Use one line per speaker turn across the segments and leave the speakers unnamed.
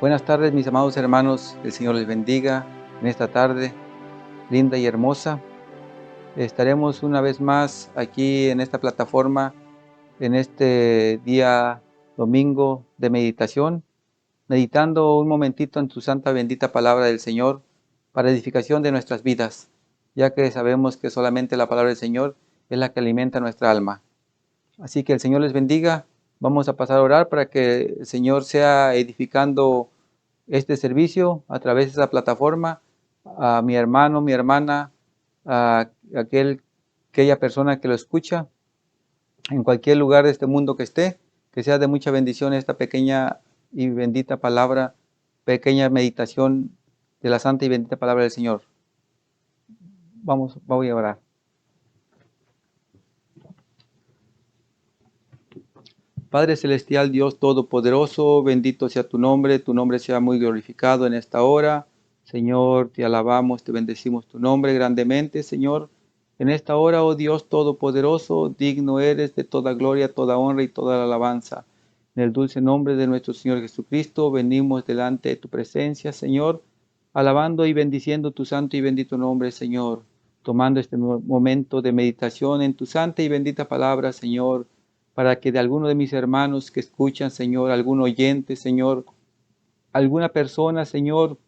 Buenas tardes, mis amados hermanos, el Señor les bendiga en esta tarde linda y hermosa. Estaremos una vez más aquí en esta plataforma, en este día domingo de meditación, meditando un momentito en tu santa bendita palabra del Señor para edificación de nuestras vidas, ya que sabemos que solamente la palabra del Señor es la que alimenta nuestra alma. Así que el Señor les bendiga. Vamos a pasar a orar para que el Señor sea edificando este servicio a través de esa plataforma a mi hermano, mi hermana, a aquella persona que lo escucha en cualquier lugar de este mundo que sea de mucha bendición esta pequeña y bendita palabra, pequeña meditación de la santa y bendita palabra del Señor. Voy a orar. Padre Celestial, Dios Todopoderoso, bendito sea tu nombre sea muy glorificado en esta hora. Señor, te alabamos, te bendecimos tu nombre grandemente, Señor. En esta hora, oh Dios Todopoderoso, digno eres de toda gloria, toda honra y toda la alabanza. En el dulce nombre de nuestro Señor Jesucristo, venimos delante de tu presencia, Señor, alabando y bendiciendo tu santo y bendito nombre, Señor. Tomando este momento de meditación en tu santa y bendita palabra, Señor, para que de alguno de mis hermanos que escuchan, Señor, algún oyente, Señor, alguna persona, Señor,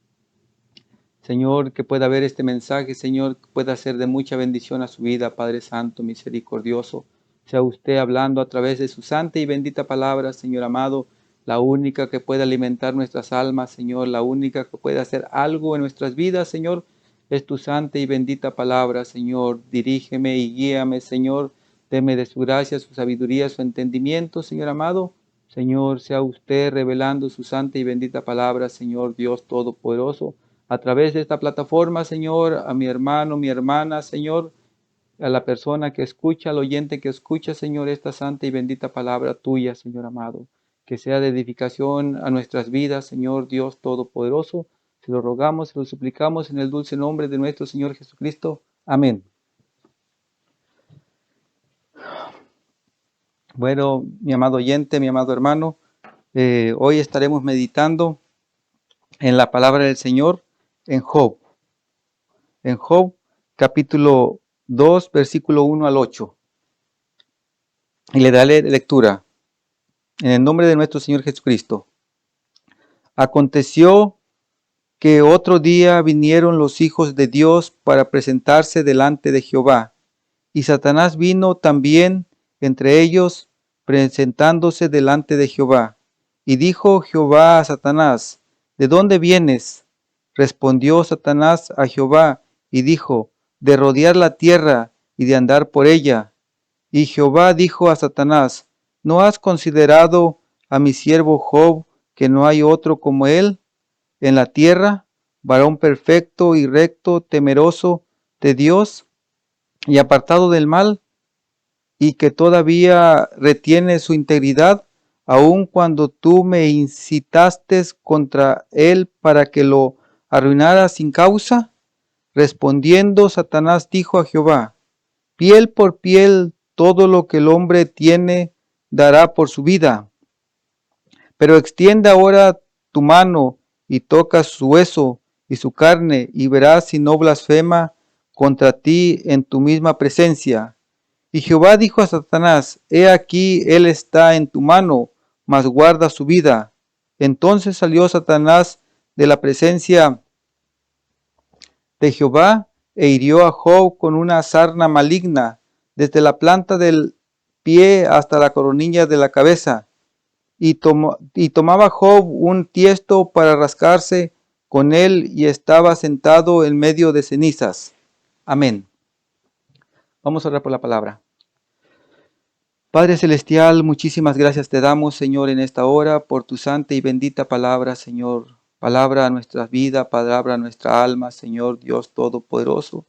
que pueda ver este mensaje, Señor, que pueda ser de mucha bendición a su vida, Padre Santo, misericordioso. Sea usted hablando a través de su santa y bendita palabra, Señor amado, la única que puede alimentar nuestras almas, Señor, la única que puede hacer algo en nuestras vidas, Señor, es tu santa y bendita palabra, Señor. Dirígeme y guíame, Señor. Deme de su gracia, su sabiduría, su entendimiento, Señor amado. Señor, sea usted revelando su santa y bendita palabra, Señor Dios Todopoderoso, a través de esta plataforma, Señor, a mi hermano, mi hermana, Señor, a la persona que escucha, al oyente que escucha, Señor, esta santa y bendita palabra tuya, Señor amado, que sea de edificación a nuestras vidas, Señor Dios Todopoderoso. Se lo rogamos, se lo suplicamos en el dulce nombre de nuestro Señor Jesucristo. Amén. Bueno, mi amado oyente, mi amado hermano, hoy estaremos meditando en la palabra del Señor en Job. En Job, capítulo 2, versículo 1 al 8. Y le daré lectura. En el nombre de nuestro Señor Jesucristo. Aconteció que otro día vinieron los hijos de Dios para presentarse delante de Jehová. Y Satanás vino también entre ellos, presentándose delante de Jehová. Y dijo Jehová a Satanás, ¿de dónde vienes? Respondió Satanás a Jehová y dijo, de rodear la tierra y de andar por ella. Y Jehová dijo a Satanás, ¿no has considerado a mi siervo Job, que no hay otro como él en la tierra, varón perfecto y recto, temeroso de Dios y apartado del mal, y que todavía retiene su integridad, aun cuando tú me incitaste contra él para que lo arruinara sin causa? Respondiendo Satanás dijo a Jehová, piel por piel todo lo que el hombre tiene dará por su vida. Pero extiende ahora tu mano y toca su hueso y su carne y verás si no blasfema contra ti en tu misma presencia. Y Jehová dijo a Satanás, he aquí él está en tu mano, mas guarda su vida. Entonces salió Satanás de la presencia de Jehová e hirió a Job con una sarna maligna, desde la planta del pie hasta la coronilla de la cabeza. Y tomaba Job un tiesto para rascarse con él y estaba sentado en medio de cenizas. Amén. Vamos a orar por la palabra. Padre Celestial, muchísimas gracias te damos, Señor, en esta hora por tu santa y bendita palabra, Señor. Palabra a nuestra vida, palabra a nuestra alma, Señor Dios Todopoderoso.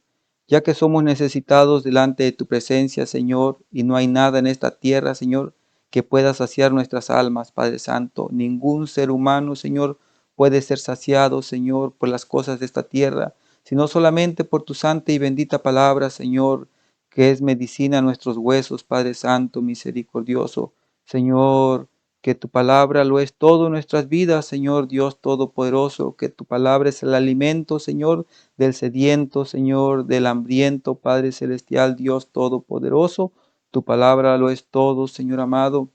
Ya que somos necesitados delante de tu presencia, Señor, y no hay nada en esta tierra, Señor, que pueda saciar nuestras almas, Padre Santo. Ningún ser humano, Señor, puede ser saciado, Señor, por las cosas de esta tierra, sino solamente por tu santa y bendita palabra, Señor, que es medicina a nuestros huesos, Padre Santo, misericordioso. Señor, que tu palabra lo es todo en nuestras vidas, Señor Dios Todopoderoso, que tu palabra es el alimento, Señor, del sediento, Señor, del hambriento, Padre Celestial, Dios Todopoderoso. Tu palabra lo es todo, Señor amado,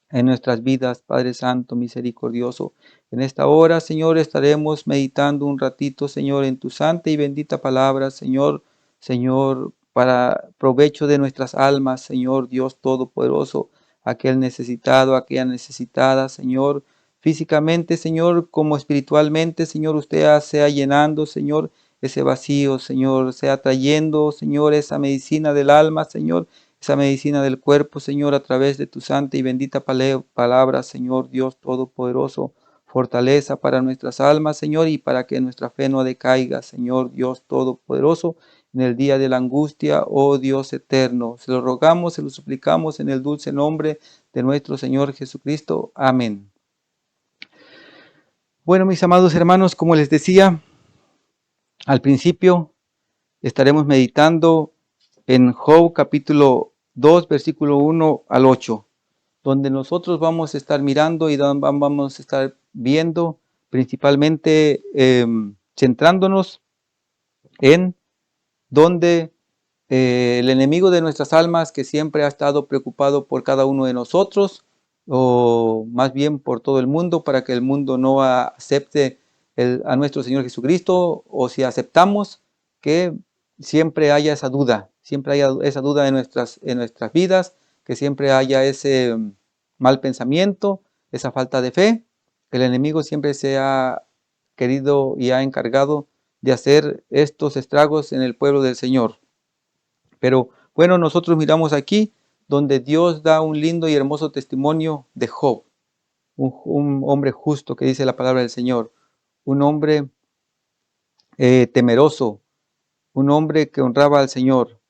en nuestras vidas, Padre Santo, misericordioso. En esta hora, Señor, estaremos meditando un ratito, Señor, en tu santa y bendita palabra, Señor, Señor, para provecho de nuestras almas, Señor, Dios Todopoderoso, aquel necesitado, aquella necesitada, Señor, físicamente, Señor, como espiritualmente, Señor, usted sea llenando, Señor, ese vacío, Señor, sea trayendo, Señor, esa medicina del alma, Señor, esa medicina del cuerpo, Señor, a través de tu santa y bendita palabra, Señor Dios Todopoderoso. Fortaleza para nuestras almas, Señor, y para que nuestra fe no decaiga, Señor Dios Todopoderoso, en el día de la angustia, oh Dios eterno. Se lo rogamos, se lo suplicamos en el dulce nombre de nuestro Señor Jesucristo. Amén. Bueno, mis amados hermanos, como les decía al principio, estaremos meditando en Job capítulo 2, versículo 1 al 8, donde nosotros vamos a estar mirando y vamos a estar viendo principalmente centrándonos en donde el enemigo de nuestras almas, que siempre ha estado preocupado por cada uno de nosotros, o más bien por todo el mundo, para que el mundo no acepte a nuestro Señor Jesucristo, o si aceptamos, que siempre haya esa duda, siempre haya esa duda en nuestras vidas, que siempre haya ese mal pensamiento, esa falta de fe. El enemigo siempre se ha querido y ha encargado de hacer estos estragos en el pueblo del Señor. Pero bueno, nosotros miramos aquí donde Dios da un lindo y hermoso testimonio de Job, un hombre justo, que dice la palabra del Señor, un hombre temeroso, un hombre que honraba al Señor.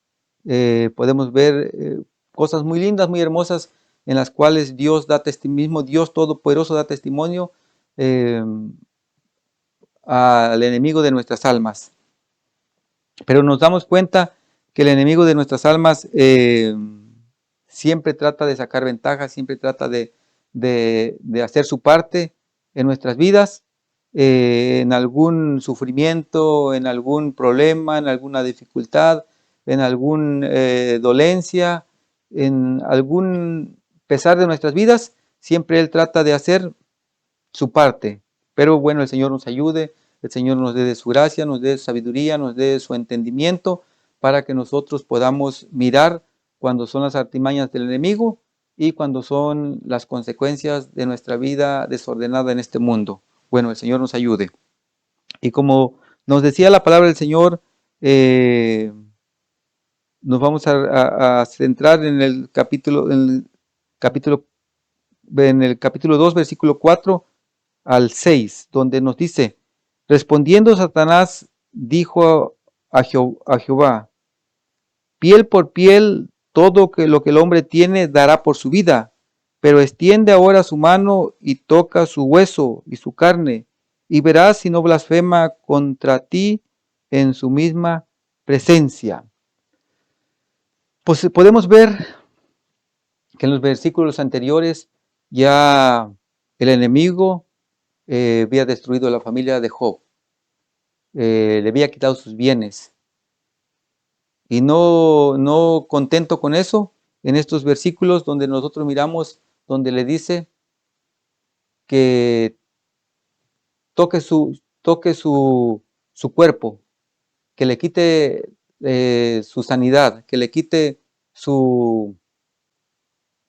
Podemos ver cosas muy lindas, muy hermosas, en las cuales Dios da testimonio, Dios Todopoderoso da testimonio al enemigo de nuestras almas. Pero nos damos cuenta que el enemigo de nuestras almas siempre trata de sacar ventaja, siempre trata de hacer su parte en nuestras vidas, en algún sufrimiento, en algún problema, en alguna dificultad, en alguna dolencia, en algún pesar de nuestras vidas, siempre Él trata de hacer su parte. Pero bueno, el Señor nos ayude, el Señor nos dé de su gracia, nos dé sabiduría, nos dé su entendimiento, para que nosotros podamos mirar cuando son las artimañas del enemigo y cuando son las consecuencias de nuestra vida desordenada en este mundo. Bueno, el Señor nos ayude. Y como nos decía la palabra del Señor, nos vamos a centrar en el capítulo 2, versículo 4 al 6, donde nos dice: respondiendo Satanás dijo a Jehová: piel por piel, todo lo que el hombre tiene dará por su vida, pero extiende ahora su mano y toca su hueso y su carne, y verás si no blasfema contra ti en su misma presencia. Pues podemos ver que en los versículos anteriores ya el enemigo había destruido la familia de Job, le había quitado sus bienes. Y no contento con eso, en estos versículos donde nosotros miramos, donde le dice que toque su cuerpo, que le quite su sanidad, que le quite su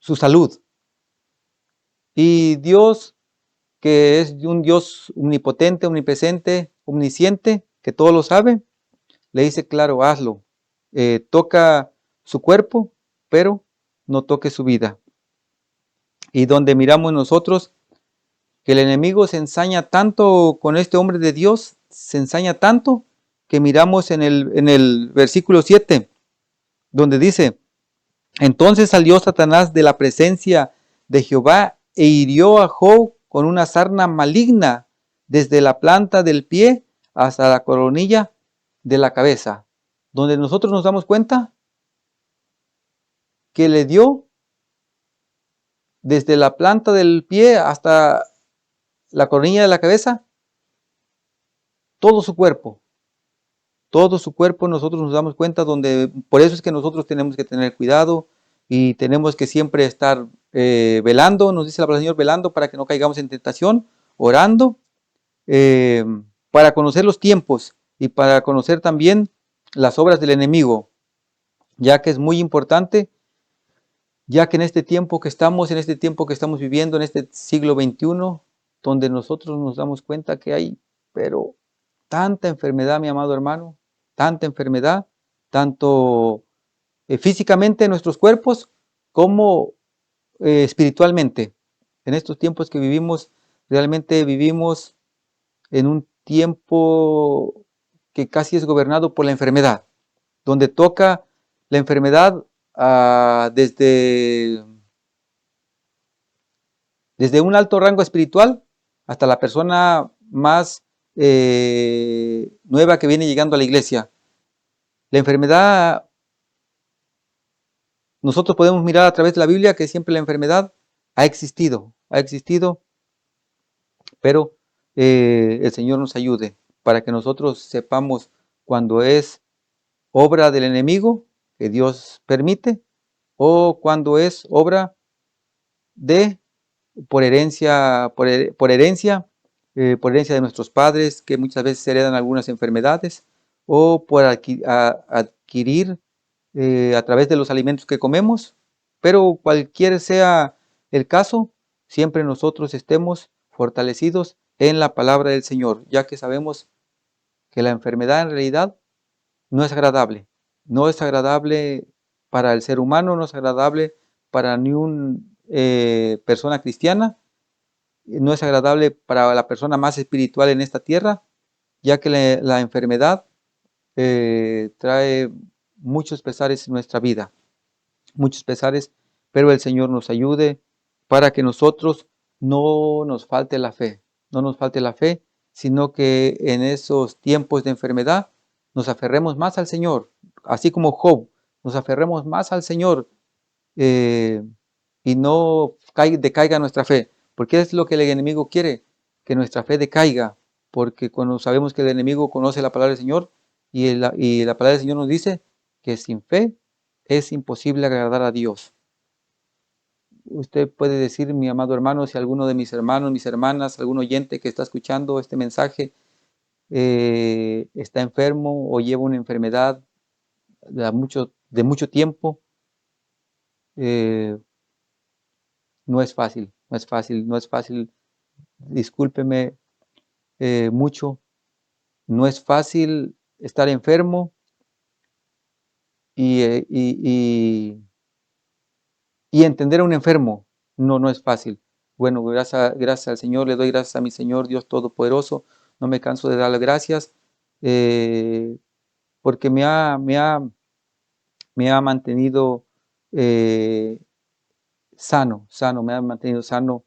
salud. Y Dios, que es un Dios omnipotente, omnipresente, omnisciente, que todo lo sabe, le dice: claro, hazlo. Toca su cuerpo, pero no toque su vida. Y donde miramos nosotros que el enemigo se ensaña tanto con este hombre de Dios, se ensaña tanto, que miramos en el versículo 7, donde dice: entonces salió Satanás de la presencia de Jehová e hirió a Job con una sarna maligna desde la planta del pie hasta la coronilla de la cabeza, donde nosotros nos damos cuenta que le dio desde la planta del pie hasta la coronilla de la cabeza, todo su cuerpo. Todo su cuerpo nosotros nos damos cuenta donde, por eso es que nosotros tenemos que tener cuidado y tenemos que siempre estar velando, nos dice la palabra del Señor, velando para que no caigamos en tentación, orando, eh, para conocer los tiempos y para conocer también las obras del enemigo, ya que es muy importante, ya que en este tiempo que estamos, en este tiempo que estamos viviendo, en este siglo XXI, donde nosotros nos damos cuenta que hay, pero tanta enfermedad, mi amado hermano, tanta enfermedad, tanto físicamente en nuestros cuerpos como espiritualmente. En estos tiempos que vivimos, realmente vivimos en un tiempo que casi es gobernado por la enfermedad, donde toca la enfermedad desde un alto rango espiritual hasta la persona más nueva que viene llegando a la iglesia. La enfermedad, nosotros podemos mirar a través de la Biblia que siempre la enfermedad ha existido, pero el Señor nos ayude para que nosotros sepamos cuando es obra del enemigo que Dios permite o cuando es obra de por herencia de nuestros padres, que muchas veces heredan algunas enfermedades, o por adquirir a través de los alimentos que comemos, pero cualquier sea el caso, siempre nosotros estemos fortalecidos en la palabra del Señor, ya que sabemos que la enfermedad en realidad no es agradable, no es agradable para el ser humano, no es agradable para ni una persona cristiana, no es agradable para la persona más espiritual en esta tierra, ya que la enfermedad trae muchos pesares en nuestra vida, muchos pesares, pero el Señor nos ayude para que nosotros no nos falte la fe, no nos falte la fe, sino que en esos tiempos de enfermedad nos aferremos más al Señor, así como Job, nos aferremos más al Señor eh, y no decaiga nuestra fe, porque es lo que el enemigo quiere, que nuestra fe decaiga, porque cuando sabemos que el enemigo conoce la palabra del Señor y la palabra del Señor nos dice que sin fe es imposible agradar a Dios. Usted puede decir, mi amado hermano, si alguno de mis hermanos, mis hermanas, algún oyente que está escuchando este mensaje está enfermo o lleva una enfermedad de mucho tiempo, eh, no es fácil, no es fácil, no es fácil. Discúlpeme mucho, no es fácil estar enfermo y, y entender a un enfermo. No, no es fácil. Bueno, gracias al Señor, le doy gracias a mi Señor Dios Todopoderoso. No me canso de darle gracias eh, porque me ha mantenido eh, sano, me ha mantenido sano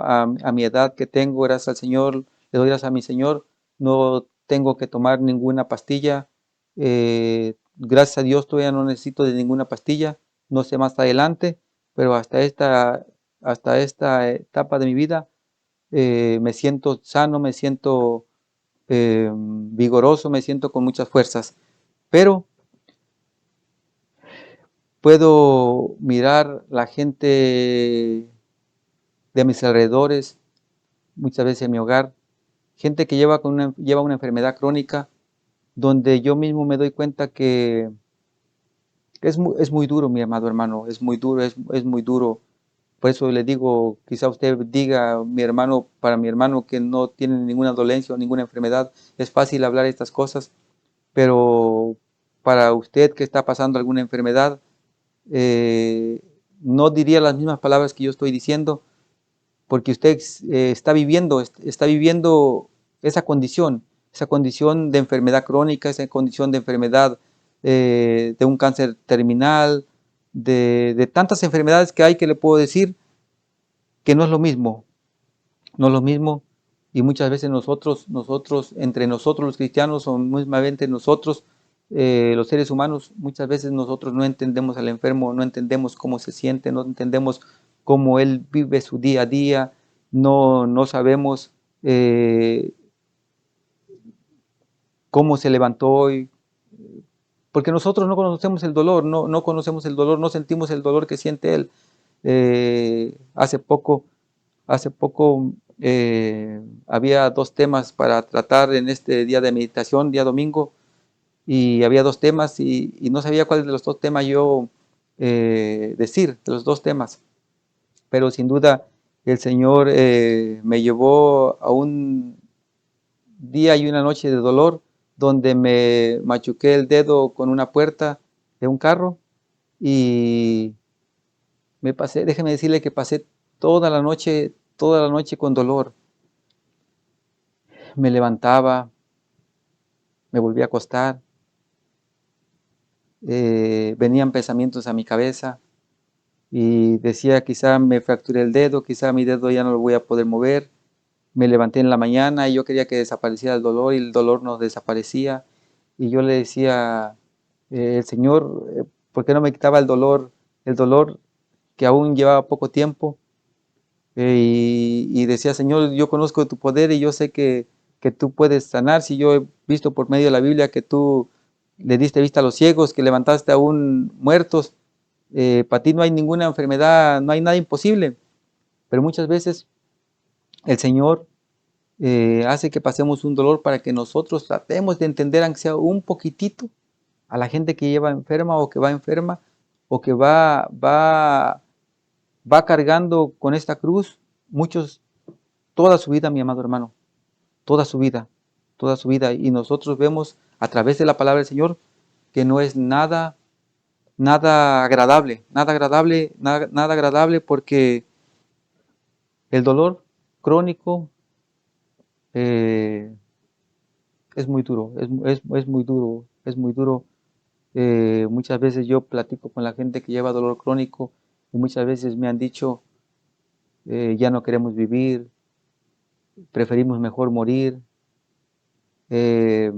a mi edad que tengo, gracias al Señor, le doy gracias a mi Señor, no tengo que tomar ninguna pastilla, gracias a Dios todavía no necesito de ninguna pastilla, no sé más adelante, pero hasta esta etapa de mi vida me siento sano, me siento vigoroso, me siento con muchas fuerzas, pero puedo mirar la gente de mis alrededores, muchas veces en mi hogar, gente que lleva una enfermedad crónica, donde yo mismo me doy cuenta que es muy duro, mi amado hermano, es muy duro, es muy duro. Por eso le digo, quizá usted diga, mi hermano, para mi hermano que no tiene ninguna dolencia o ninguna enfermedad, es fácil hablar estas cosas, pero para usted que está pasando alguna enfermedad, eh, no diría las mismas palabras que yo estoy diciendo, porque usted está viviendo esa condición de enfermedad crónica, esa condición de enfermedad de un cáncer terminal, de tantas enfermedades que hay que le puedo decir que no es lo mismo, no es lo mismo, y muchas veces entre nosotros los cristianos, o mismamente nosotros, los seres humanos, muchas veces nosotros no entendemos al enfermo, no entendemos cómo se siente, no entendemos cómo él vive su día a día, no sabemos cómo se levantó hoy, porque nosotros no conocemos el dolor, no conocemos el dolor, no sentimos el dolor que siente él. Hace poco había dos temas para tratar en este día de meditación, día domingo, y había dos temas y no sabía cuál de los dos temas yo decir, de los dos temas, pero sin duda el Señor me llevó a un día y una noche de dolor donde me machuqué el dedo con una puerta de un carro y déjeme decirle que pasé toda la noche con dolor. Me levantaba, me volví a acostar, venían pensamientos a mi cabeza y decía quizá me fracturé el dedo, quizá mi dedo ya no lo voy a poder mover. Me levanté en la mañana y yo quería que desapareciera el dolor y el dolor no desaparecía. Y yo le decía, el Señor, ¿por qué no me quitaba el dolor que aún llevaba poco tiempo? Y decía, Señor, yo conozco tu poder y yo sé que tú puedes sanar. Si yo he visto por medio de la Biblia que tú le diste vista a los ciegos, que levantaste aún muertos, para ti no hay ninguna enfermedad, no hay nada imposible. Pero muchas veces el Señor hace que pasemos un dolor para que nosotros tratemos de entender, aunque sea un poquitito, a la gente que lleva enferma o que va enferma o que va cargando con esta cruz, muchos, toda su vida, mi amado hermano, toda su vida, toda su vida. Y nosotros vemos a través de la palabra del Señor que no es nada agradable, nada agradable porque el dolor crónico eh, es muy duro, es muy duro, es muy duro. Muchas veces yo platico con la gente que lleva dolor crónico y muchas veces me han dicho, ya no queremos vivir, preferimos mejor morir, eh,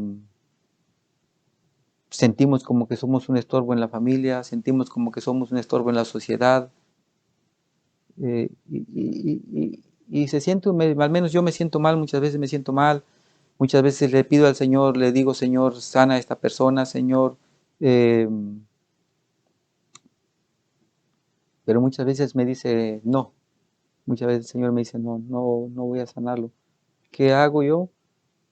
sentimos como que somos un estorbo en la familia, sentimos como que somos un estorbo en la sociedad, y se siente, al menos yo me siento mal, muchas veces me siento mal, muchas veces le pido al Señor, le digo, Señor, sana a esta persona, Señor, eh, pero muchas veces me dice no, muchas veces el Señor me dice no voy a sanarlo. ¿Qué hago yo?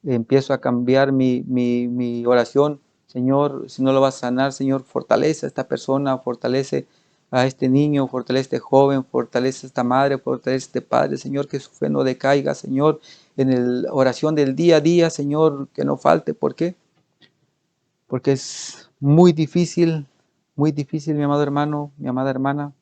Empiezo a cambiar mi oración. Señor, si no lo vas a sanar, Señor, fortalece a esta persona, fortalece a este niño, fortalece a este joven, fortalece a esta madre, fortalece a este padre, Señor, que su fe no decaiga, Señor, en la oración del día a día, Señor, que no falte. ¿Por qué? Porque es muy difícil, mi amado hermano, mi amada hermana,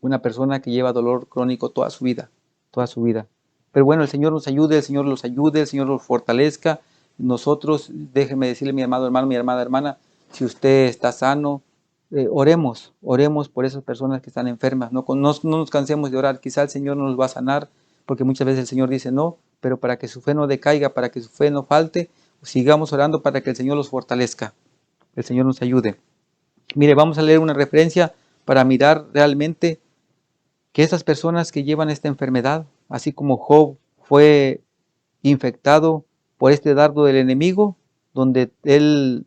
una persona que lleva dolor crónico toda su vida, toda su vida. Pero bueno, el Señor nos ayude, el Señor los ayude, el Señor los fortalezca. Nosotros, déjeme decirle, mi amado hermano, mi amada hermana, si usted está sano, oremos por esas personas que están enfermas. No nos cansemos de orar. Quizá el Señor no nos va a sanar, porque muchas veces el Señor dice no, pero para que su fe no decaiga, para que su fe no falte, sigamos orando para que el Señor los fortalezca. El Señor nos ayude. Mire, vamos a leer una referencia para mirar realmente que esas personas que llevan esta enfermedad, así como Job fue infectado por este dardo del enemigo, donde él,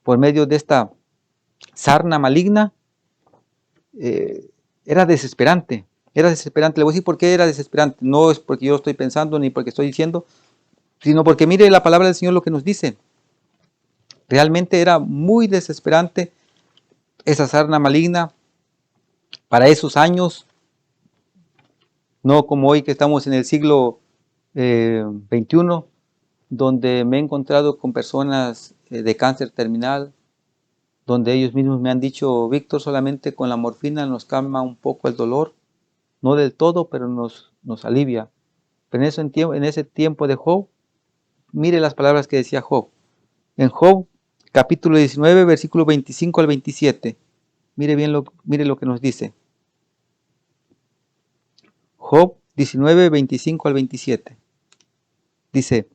por medio de esta sarna maligna, eh, era desesperante. Era desesperante. Le voy a decir por qué era desesperante. No es porque yo estoy pensando ni porque estoy diciendo, sino porque mire la palabra del Señor lo que nos dice. Realmente era muy desesperante esa sarna maligna para esos años, no como hoy que estamos en el siglo XXI, donde me he encontrado con personas de cáncer terminal, donde ellos mismos me han dicho, Víctor, solamente con la morfina nos calma un poco el dolor, no del todo, pero nos alivia. Pero en ese tiempo de Job, mire las palabras que decía Job. En Job, capítulo 19, versículo 25 al 27. Mire lo que nos dice. Job 19, 25 al 27. Dice,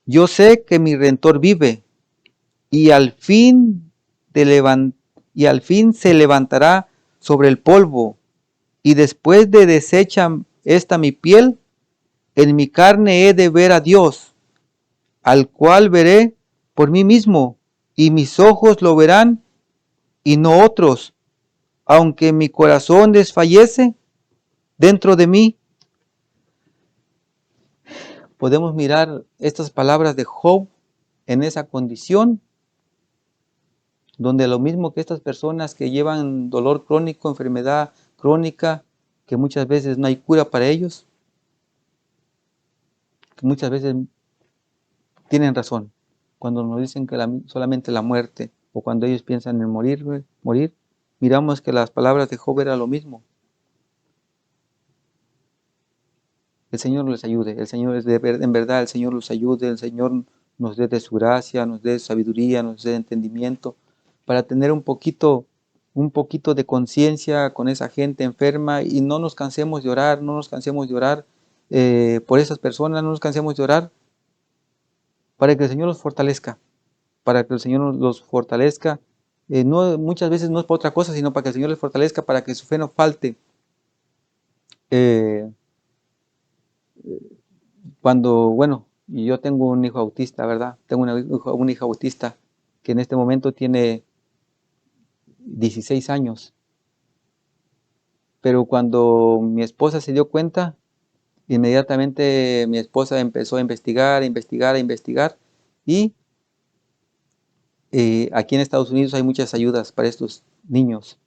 Yo sé que mi Redentor vive y al fin, y al fin se levantará sobre el polvo, y después de deshecha esta mi piel, en mi carne he de ver a Dios, al cual veré por mí mismo, y mis ojos lo verán y no otros, aunque mi corazón desfallece dentro de mí. Podemos mirar estas palabras de Job en esa condición, donde lo mismo que estas personas que llevan dolor crónico, enfermedad crónica, que muchas veces no hay cura para ellos, que muchas veces tienen razón cuando nos dicen que solamente la muerte, o cuando ellos piensan en morir, miramos que las palabras de Job era lo mismo. El Señor les ayude, el Señor en verdad, el Señor los ayude, el Señor nos dé de su gracia, nos dé sabiduría, nos dé entendimiento, para tener un poquito de conciencia con esa gente enferma y no nos cansemos de orar, no nos cansemos de orar por esas personas, no nos cansemos de orar para que el Señor los fortalezca, para que el Señor los fortalezca. No, muchas veces no es para otra cosa, sino para que el Señor les fortalezca, para que su fe no falte. Eh, Cuando, bueno, yo tengo un hijo autista, ¿verdad? Tengo una hija autista que en este momento tiene 16 años, pero cuando mi esposa se dio cuenta, inmediatamente mi esposa empezó a investigar, y aquí en Estados Unidos hay muchas ayudas para estos niños,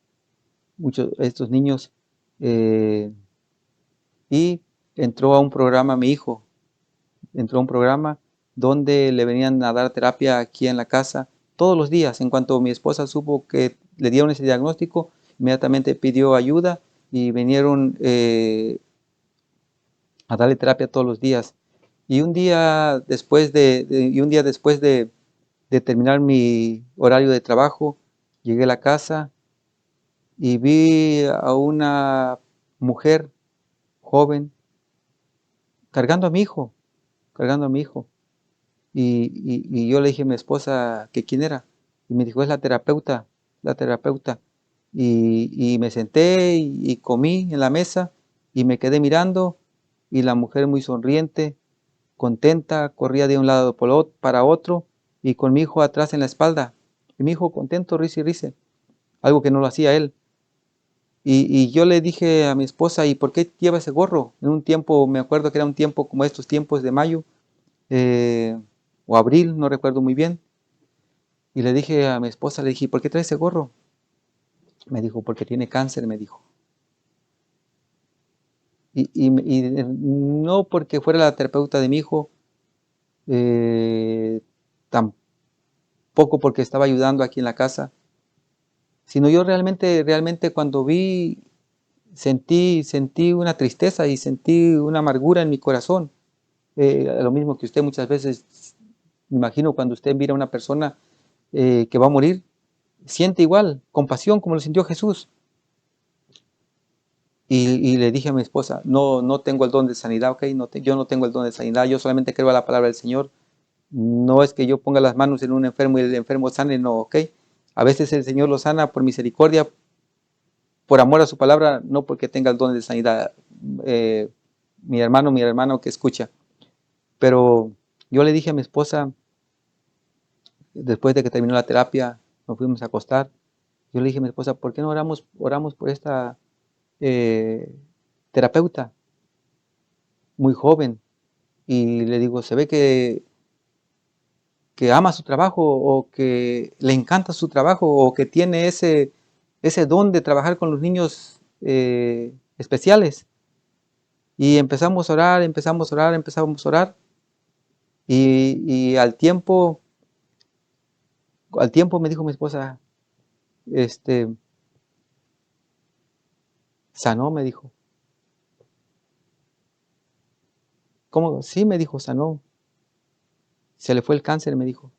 estos niños, eh, y entró a un programa mi hijo, entró a un programa donde le venían a dar terapia aquí en la casa todos los días. En cuanto mi esposa supo que le dieron ese diagnóstico, inmediatamente pidió ayuda y vinieron a darle terapia todos los días. Y un día después de terminar mi horario de trabajo, llegué a la casa y vi a una mujer joven cargando a mi hijo, cargando a mi hijo. Y yo le dije a mi esposa que quién era. Y me dijo, es la terapeuta, la terapeuta. Y me senté y comí en la mesa y me quedé mirando y la mujer muy sonriente, contenta, corría de un lado para otro y con mi hijo atrás en la espalda. Y mi hijo contento, risa y risa, algo que no lo hacía él. Y yo le dije a mi esposa, ¿y por qué lleva ese gorro? En un tiempo, me acuerdo que era un tiempo como estos tiempos de mayo, eh, o abril, no recuerdo muy bien. Y le dije a mi esposa, le dije, ¿por qué trae ese gorro? Me dijo, porque tiene cáncer, me dijo. Y no porque fuera la terapeuta de mi hijo, eh, tampoco porque estaba ayudando aquí en la casa, sino yo realmente cuando vi, sentí una tristeza y sentí una amargura en mi corazón. Lo mismo que usted muchas veces, me imagino, cuando usted mira a una persona que va a morir, siente igual, compasión como lo sintió Jesús. Y le dije a mi esposa, no tengo el don de sanidad, ¿ok? Yo no tengo el don de sanidad, yo solamente creo a la palabra del Señor. No es que yo ponga las manos en un enfermo y el enfermo sane, no, ¿ok? A veces el Señor lo sana por misericordia, por amor a su palabra, no porque tenga el don de sanidad. Eh, mi hermano que escucha. Pero yo le dije a mi esposa, después de que terminó la terapia, nos fuimos a acostar. Yo le dije a mi esposa, ¿por qué no oramos por esta eh, terapeuta muy joven? Y le digo, se ve que ama su trabajo o que le encanta su trabajo o que tiene ese don de trabajar con los niños especiales. Y empezamos a orar, y al tiempo me dijo mi esposa, este, sanó, me dijo. ¿Cómo? Sí, me dijo, sanó. Se le fue el cáncer, me dijo.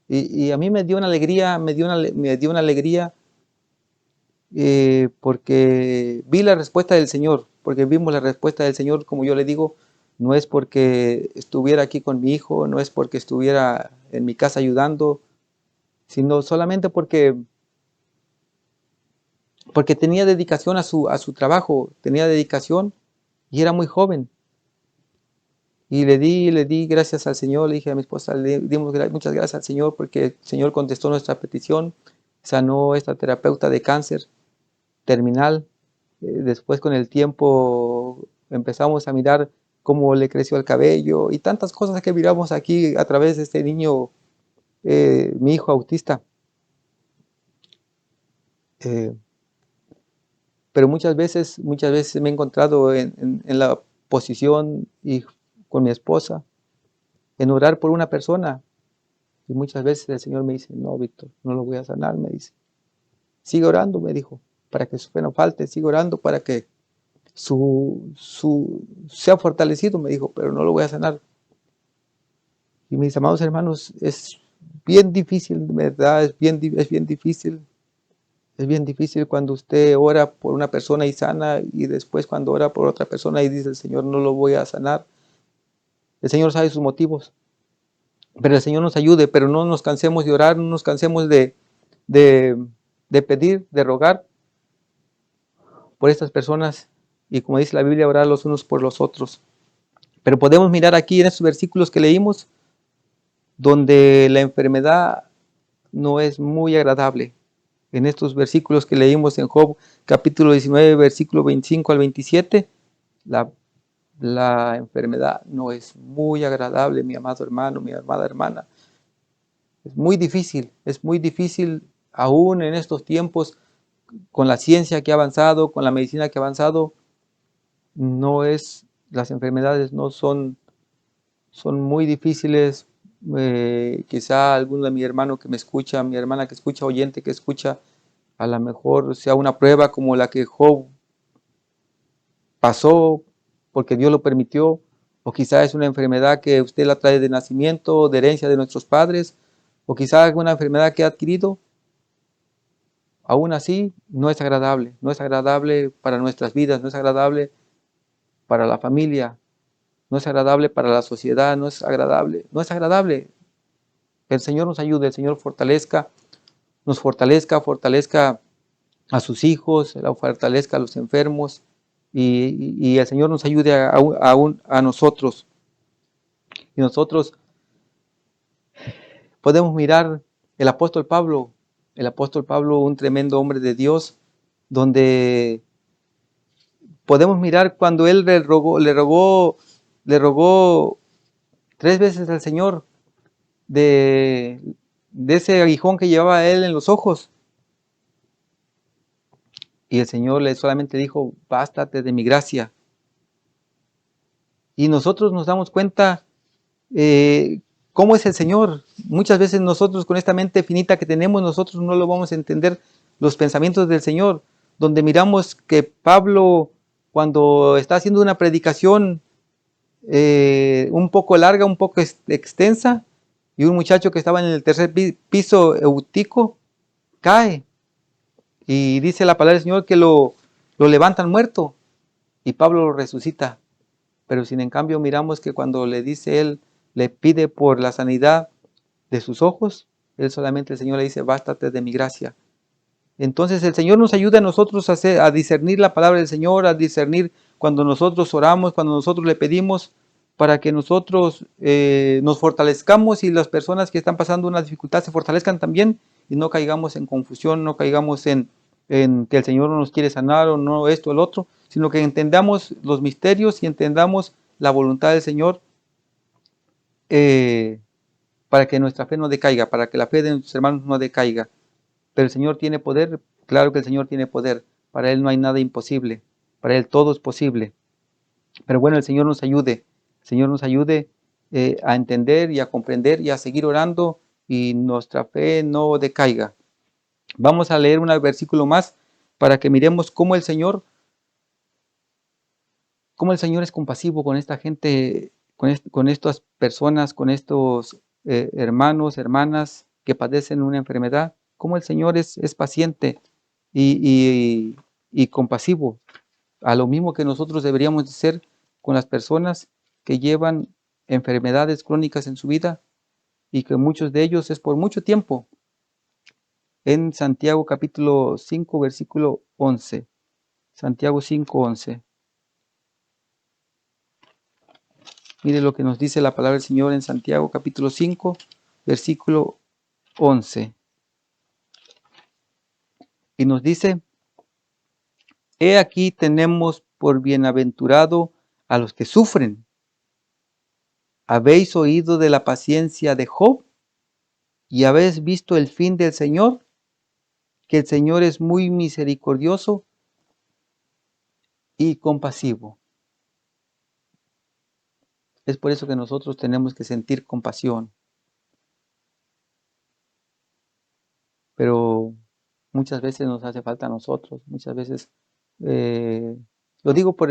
Y a mí me dio una alegría, me dio una alegría porque vi la respuesta del Señor, porque vimos la respuesta del Señor, como yo le digo, no es porque estuviera aquí con mi hijo, no es porque estuviera en mi casa ayudando, sino solamente porque tenía dedicación a su trabajo, tenía dedicación y era muy joven. Y le di gracias al Señor, le dije a mi esposa, le dimos muchas gracias al Señor porque el Señor contestó nuestra petición, sanó a esta terapeuta de cáncer terminal. Después con el tiempo empezamos a mirar cómo le creció el cabello y tantas cosas que miramos aquí a través de este niño, mi hijo autista. Eh, pero muchas veces me he encontrado en la posición y con mi esposa en orar por una persona. Y muchas veces el Señor me dice, no, Víctor, no lo voy a sanar, me dice. Sigue orando, me dijo, para que su fe no falte, sigue orando para que sea fortalecido, me dijo, pero no lo voy a sanar. Y mis amados hermanos, es bien difícil, ¿verdad? Es bien difícil. Es bien difícil cuando usted ora por una persona y sana y después cuando ora por otra persona y dice el Señor no lo voy a sanar. El Señor sabe sus motivos, pero el Señor nos ayude, pero no nos cansemos de orar, no nos cansemos de, de pedir, de rogar por estas personas y como dice la Biblia, orar los unos por los otros. Pero podemos mirar aquí en estos versículos que leímos, donde la enfermedad no es muy agradable. En estos versículos que leímos en Job, capítulo 19, versículo 25 al 27, la enfermedad no es muy agradable, mi amado hermano, mi amada hermana. Es muy difícil aún en estos tiempos, con la ciencia que ha avanzado, con la medicina que ha avanzado, las enfermedades no son, son muy difíciles. Quizá alguno de mi hermano que me escucha, mi hermana que escucha, oyente que escucha, a lo mejor sea una prueba como la que Job pasó porque Dios lo permitió, o quizá es una enfermedad que usted la trae de nacimiento, de herencia de nuestros padres, o quizá alguna enfermedad que ha adquirido. Aún así, no es agradable, no es agradable para nuestras vidas, no es agradable para la familia, no es agradable para la sociedad, no es agradable, no es agradable. El Señor nos ayude, el Señor nos fortalezca, fortalezca a sus hijos, la fortalezca a los enfermos y el Señor nos ayude a nosotros. Y nosotros podemos mirar el apóstol Pablo, un tremendo hombre de Dios, donde podemos mirar cuando él le rogó 3 veces al Señor de, de ese aguijón que llevaba él en los ojos. Y el Señor le solamente dijo, bástate de mi gracia. Y nosotros nos damos cuenta cómo es el Señor. Muchas veces nosotros con esta mente finita que tenemos, nosotros no lo vamos a entender los pensamientos del Señor. Donde miramos que Pablo, cuando está haciendo una predicación un poco larga, un poco extensa, y un muchacho que estaba en el tercer piso Eutico cae. Y dice la palabra del Señor que lo levantan muerto y Pablo lo resucita. Pero sin en cambio miramos que cuando le dice él, le pide por la sanidad de sus ojos, él solamente el Señor le dice, bástate de mi gracia. Entonces el Señor nos ayuda a nosotros a discernir la palabra del Señor, a discernir cuando nosotros oramos, cuando nosotros le pedimos, para que nosotros nos fortalezcamos y las personas que están pasando una dificultad se fortalezcan también y no caigamos en confusión, no caigamos en que el Señor no nos quiere sanar o no esto o el otro, sino que entendamos los misterios y entendamos la voluntad del Señor eh, para que nuestra fe no decaiga, para que la fe de nuestros hermanos no decaiga. Pero el Señor tiene poder, claro que el Señor tiene poder. Para Él no hay nada imposible, para Él todo es posible. Pero bueno, el Señor nos ayude, el Señor nos ayude a entender y a comprender y a seguir orando y nuestra fe no decaiga. Vamos a leer un versículo más para que miremos cómo el Señor es compasivo con esta gente, con estas personas, con estos hermanos, hermanas que padecen una enfermedad, cómo el Señor es paciente y compasivo, a lo mismo que nosotros deberíamos de ser con las personas que llevan enfermedades crónicas en su vida y que muchos de ellos es por mucho tiempo. En Santiago capítulo 5, versículo 11. Santiago 5, 11. Mire lo que nos dice la palabra del Señor en Santiago capítulo 5, versículo 11. Y nos dice: He aquí tenemos por bienaventurado a los que sufren. ¿Habéis oído de la paciencia de Job? ¿Y habéis visto el fin del Señor? Que el Señor es muy misericordioso y compasivo. Es por eso que nosotros tenemos que sentir compasión. Pero muchas veces nos hace falta a nosotros. Muchas veces, le digo por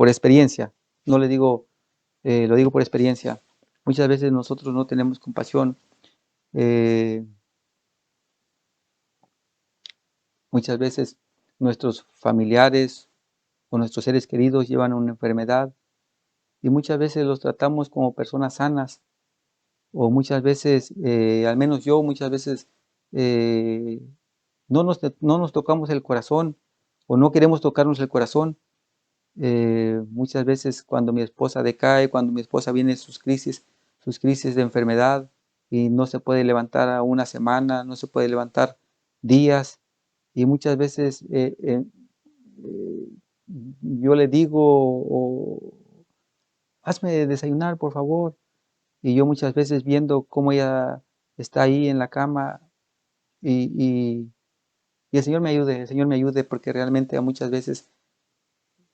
experiencia. No le digo, lo digo por experiencia. Muchas veces nosotros no tenemos compasión. Muchas veces nuestros familiares o nuestros seres queridos llevan una enfermedad y muchas veces los tratamos como personas sanas, o muchas veces, al menos yo, muchas veces no nos tocamos el corazón o no queremos tocarnos el corazón. Muchas veces cuando mi esposa decae, cuando mi esposa viene sus crisis de enfermedad y no se puede levantar a una semana, no se puede levantar días, y muchas veces yo le digo, hazme desayunar, por favor. Y yo muchas veces viendo cómo ella está ahí en la cama y el Señor me ayude, porque realmente muchas veces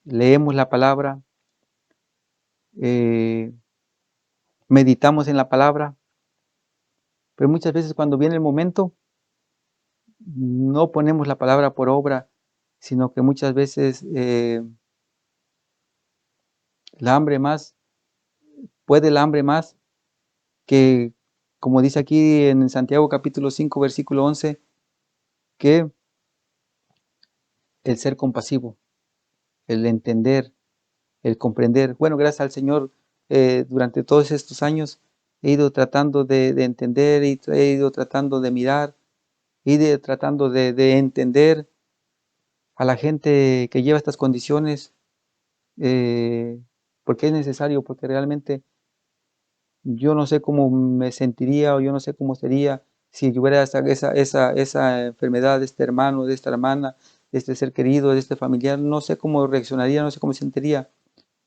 leemos la palabra, eh, meditamos en la palabra, pero muchas veces cuando viene el momento no ponemos la palabra por obra, sino que muchas veces puede el hambre más que, como dice aquí en Santiago capítulo 5, versículo 11, que el ser compasivo, el entender, el comprender. Bueno, gracias al Señor, durante todos estos años he ido tratando de entender y he ido tratando de mirar y tratando de entender a la gente que lleva estas condiciones, porque es necesario, porque realmente yo no sé cómo me sentiría o yo no sé cómo sería si yo hubiera esa enfermedad de este hermano, de esta hermana, de este ser querido, de este familiar. No sé cómo reaccionaría, no sé cómo sentiría.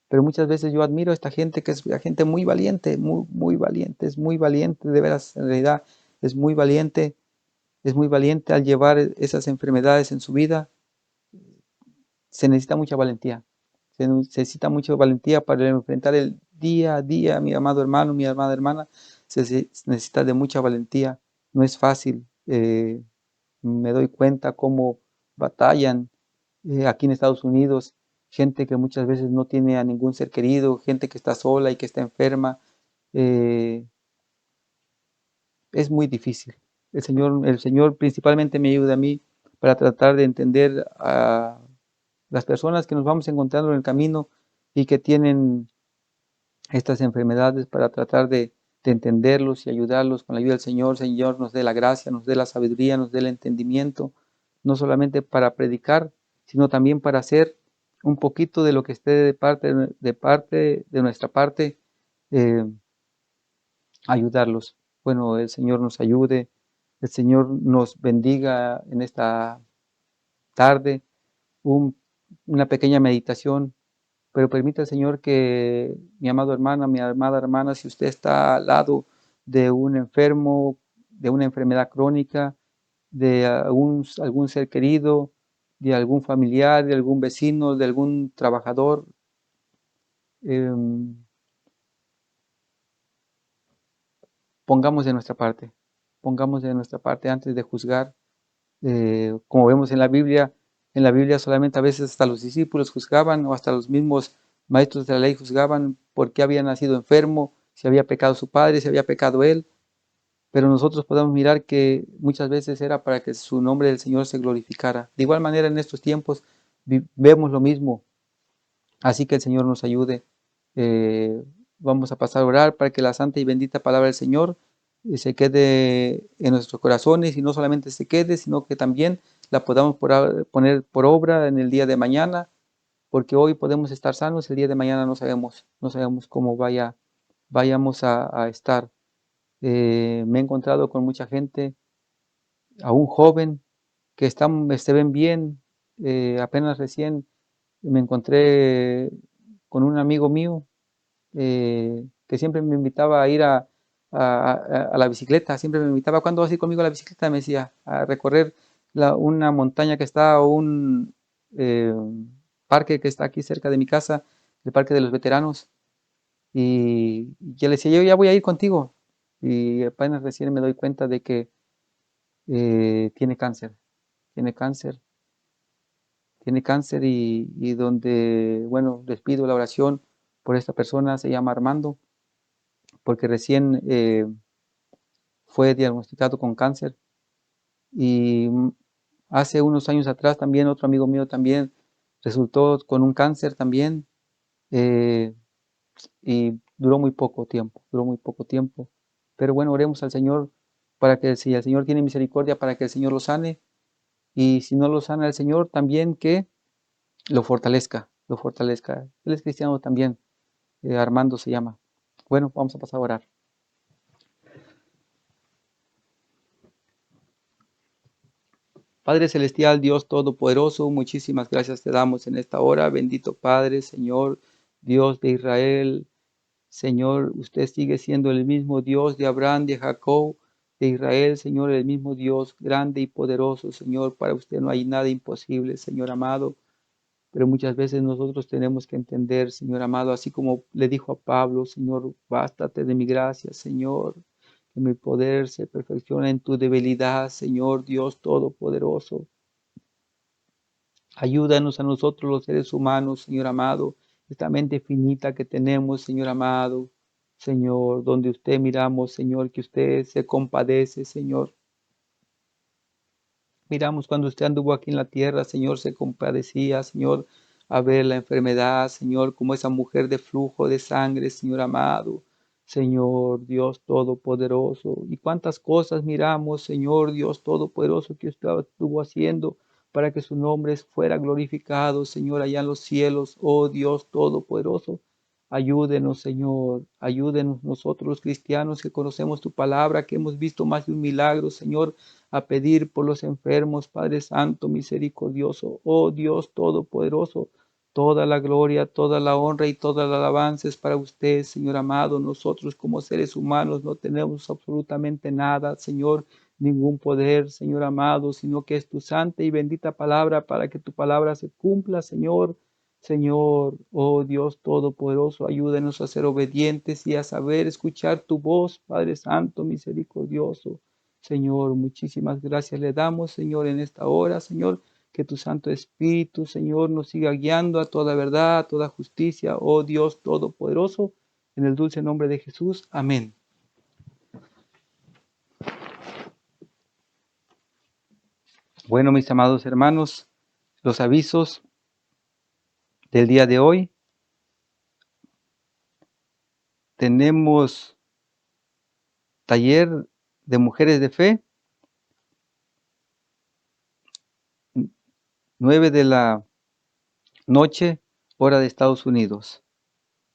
Pero muchas veces yo admiro a esta gente, que es una gente muy valiente, muy valiente, es muy valiente, de veras, en realidad es muy valiente al llevar esas enfermedades en su vida. Se necesita mucha valentía, se necesita mucha valentía para enfrentar el día a día, mi amado hermano, mi amada hermana, se necesita de mucha valentía, no es fácil. Me doy cuenta cómo batallan aquí en Estados Unidos, gente que muchas veces no tiene a ningún ser querido, gente que está sola y que está enferma. eh, es muy difícil. El Señor principalmente me ayuda a mí para tratar de entender a las personas que nos vamos encontrando en el camino y que tienen estas enfermedades, para tratar de entenderlos y ayudarlos con la ayuda del Señor. El Señor nos dé la gracia, nos dé la sabiduría, nos dé el entendimiento, no solamente para predicar, sino también para hacer un poquito de lo que esté de nuestra parte, eh, ayudarlos. Bueno, el Señor nos ayude, el Señor nos bendiga en esta tarde. Una pequeña meditación, pero permita el Señor que mi amado hermana, mi amada hermana, si usted está al lado de un enfermo, de una enfermedad crónica, de algún ser querido, de algún familiar, de algún vecino, de algún trabajador, em, pongamos de nuestra parte antes de juzgar. Como vemos en la Biblia solamente a veces hasta los discípulos juzgaban, o hasta los mismos maestros de la ley juzgaban por qué había nacido enfermo, si había pecado su padre, si había pecado él. Pero nosotros podemos mirar que muchas veces era para que su nombre del Señor se glorificara. De igual manera, en estos tiempos vemos lo mismo. Así que el Señor nos ayude. Vamos a pasar a orar para que la santa y bendita palabra del Señor se quede en nuestros corazones y no solamente se quede, sino que también la podamos poner por obra en el día de mañana, porque hoy podemos estar sanos, el día de mañana no sabemos cómo vayamos a estar. Me he encontrado con mucha gente, aún joven, que se ven bien, apenas recién me encontré con un amigo mío que siempre me invitaba a ir a la bicicleta, siempre me invitaba, ¿cuándo vas a ir conmigo a la bicicleta? Me decía, a recorrer una montaña que está, o un eh, parque que está aquí cerca de mi casa, el Parque de los Veteranos. Y yo le decía, yo ya voy a ir contigo. Y apenas recién me doy cuenta de que tiene cáncer, tiene cáncer, tiene cáncer y donde, bueno, les pido la oración por esta persona, se llama Armando, porque recién fue diagnosticado con cáncer y hace unos años atrás también otro amigo mío también resultó con un cáncer también eh, y duró muy poco tiempo. Pero bueno, oremos al Señor para que si el Señor tiene misericordia, para que el Señor lo sane y si no lo sana el Señor, también que lo fortalezca, lo fortalezca. Él es cristiano también, Armando se llama. Bueno, vamos a pasar a orar. Padre Celestial, Dios Todopoderoso, muchísimas gracias te damos en esta hora. Bendito Padre, Señor, Dios de Israel. Señor, usted sigue siendo el mismo Dios de Abraham, de Jacob, de Israel, Señor, el mismo Dios grande y poderoso, Señor. Para usted no hay nada imposible, Señor amado. Pero muchas veces nosotros tenemos que entender, Señor amado, así como le dijo a Pablo, Señor, bástate de mi gracia, Señor, que mi poder se perfecciona en tu debilidad, Señor Dios Todopoderoso. Ayúdanos a nosotros los seres humanos, Señor amado, esta mente finita que tenemos, Señor amado, Señor, donde usted miramos, Señor, que usted se compadece, Señor. Miramos cuando usted anduvo aquí en la tierra, Señor, se compadecía, Señor, a ver la enfermedad, Señor, como esa mujer de flujo de sangre, Señor amado, Señor Dios Todopoderoso. Y cuántas cosas miramos, Señor Dios Todopoderoso, que usted estuvo haciendo para que su nombre fuera glorificado, Señor, allá en los cielos, oh Dios Todopoderoso. Ayúdenos, Señor, ayúdenos nosotros los cristianos que conocemos tu palabra, que hemos visto más de un milagro, Señor, a pedir por los enfermos, Padre Santo, misericordioso, oh Dios Todopoderoso, toda la gloria, toda la honra y toda la alabanza es para usted, Señor amado. Nosotros como seres humanos no tenemos absolutamente nada, Señor, ningún poder, Señor amado, sino que es tu santa y bendita palabra para que tu palabra se cumpla, Señor. Señor, oh Dios Todopoderoso, ayúdenos a ser obedientes y a saber escuchar tu voz, Padre Santo, misericordioso. Señor, muchísimas gracias le damos, Señor, en esta hora, Señor, que tu Santo Espíritu, Señor, nos siga guiando a toda verdad, a toda justicia, oh Dios Todopoderoso, en el dulce nombre de Jesús. Amén. Bueno, mis amados hermanos, los avisos del día de hoy. Tenemos taller de mujeres de fe, 9 de la noche, hora de Estados Unidos.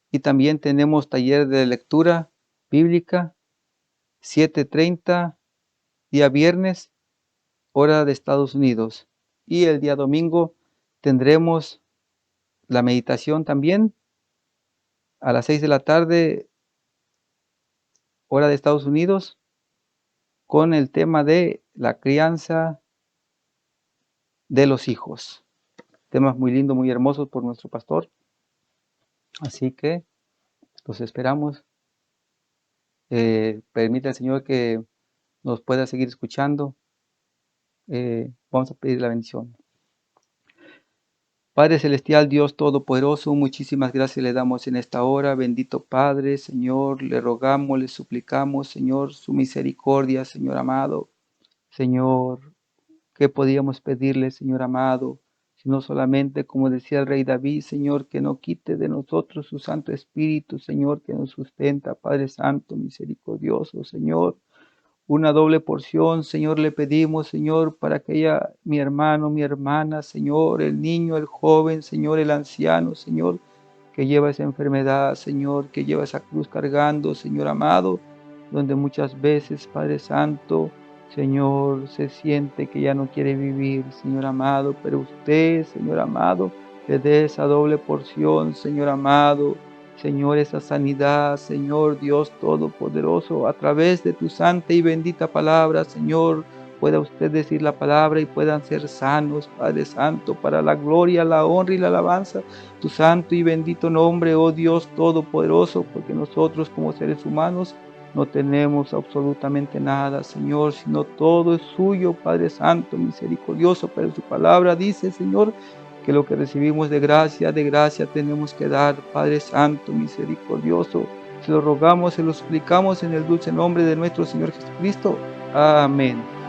Y también tenemos taller de lectura bíblica, 7:30, día viernes, hora de Estados Unidos. Y el día domingo tendremos la meditación también a las 6 de la tarde, hora de Estados Unidos, con el tema de la crianza de los hijos. Temas muy lindos, muy hermosos por nuestro pastor. Así que los esperamos. Permita al Señor que nos pueda seguir escuchando. Vamos a pedir la bendición. Padre Celestial, Dios Todopoderoso, muchísimas gracias le damos en esta hora. Bendito Padre, Señor, le rogamos, le suplicamos, Señor, su misericordia, Señor amado. Señor, ¿qué podíamos pedirle, Señor amado? sino solamente, como decía el rey David, Señor, que no quite de nosotros su Santo Espíritu, Señor, que nos sustenta, Padre Santo, misericordioso, Señor. Una doble porción, Señor, le pedimos, Señor, para que ella, mi hermano, mi hermana, Señor, el niño, el joven, Señor, el anciano, Señor, que lleva esa enfermedad, Señor, que lleva esa cruz cargando, Señor amado, donde muchas veces, Padre Santo, Señor, se siente que ya no quiere vivir, Señor amado, pero usted, Señor amado, le dé esa doble porción, Señor amado, Señor, esa sanidad, Señor Dios Todopoderoso, a través de tu santa y bendita palabra, Señor, pueda usted decir la palabra y puedan ser sanos, Padre Santo, para la gloria, la honra y la alabanza, tu santo y bendito nombre, oh Dios Todopoderoso, porque nosotros como seres humanos no tenemos absolutamente nada, Señor, sino todo es suyo, Padre Santo, misericordioso, pero su palabra dice, Señor, que lo que recibimos de gracia tenemos que dar, Padre Santo, misericordioso. Se lo rogamos, se lo explicamos en el dulce nombre de nuestro Señor Jesucristo. Amén.